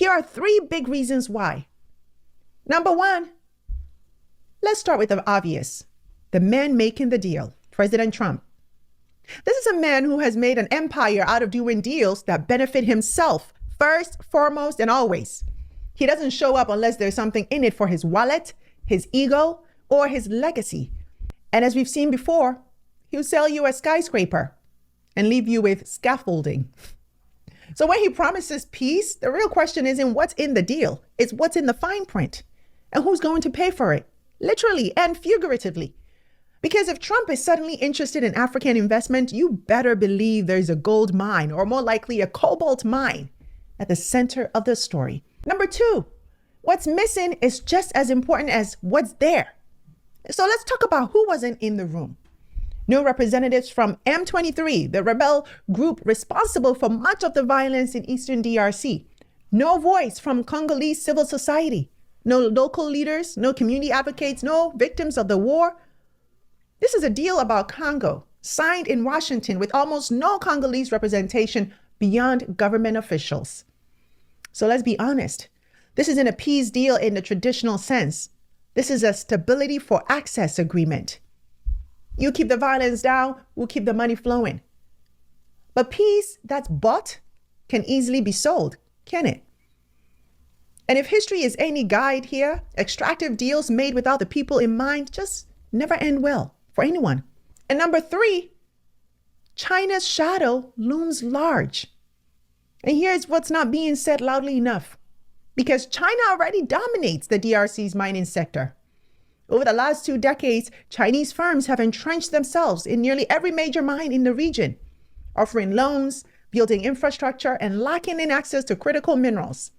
Here are three big reasons why. Number one, let's start with the obvious. The man making the deal, President Trump. This is a man who has made an empire out of doing deals that benefit himself first, foremost, and always. He doesn't show up unless there's something in it for his wallet, his ego, or his legacy. And as we've seen before, he'll sell you a skyscraper and leave you with scaffolding. So when he promises peace, the real question isn't what's in the deal, it's what's in the fine print and who's going to pay for it, literally and figuratively. Because if Trump is suddenly interested in African investment, you better believe there's a gold mine, or more likely a cobalt mine, at the center of the story. Number two, what's missing is just as important as what's there. So let's talk about who wasn't in the room. No representatives from M23, the rebel group responsible for much of the violence in Eastern DRC. No voice from Congolese civil society. No local leaders, no community advocates, no victims of the war. This is a deal about Congo, signed in Washington with almost no Congolese representation beyond government officials. So let's be honest. This isn't a peace deal in the traditional sense. This is a stability for access agreement. You keep the violence down, we'll keep the money flowing. But peace that's bought can easily be sold, can it? And if history is any guide here, extractive deals made without the people in mind just never end well for anyone. And number three, China's shadow looms large. And here's what's not being said loudly enough. Because China already dominates the DRC's mining sector. Over the last 2 decades, Chinese firms have entrenched themselves in nearly every major mine in the region, offering loans, building infrastructure, and locking in access to critical minerals.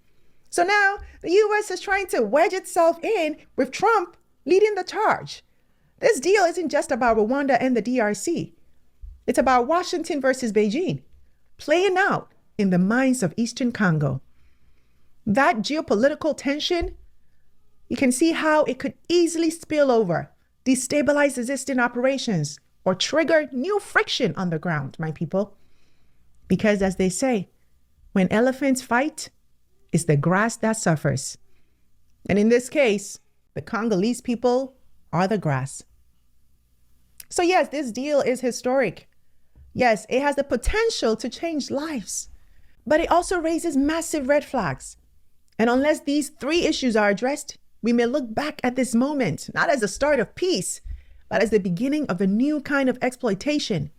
So now the US is trying to wedge itself in with Trump leading the charge. This deal isn't just about Rwanda and the DRC. It's about Washington versus Beijing, playing out in the mines of Eastern Congo. That geopolitical tension, you can see how it could easily spill over, destabilize existing operations, or trigger new friction on the ground, my people. Because as they say, when elephants fight, it's the grass that suffers. And in this case, the Congolese people are the grass. So yes, this deal is historic. Yes, it has the potential to change lives, but it also raises massive red flags. And unless these 3 issues are addressed, we may look back at this moment, not as the start of peace, but as the beginning of a new kind of exploitation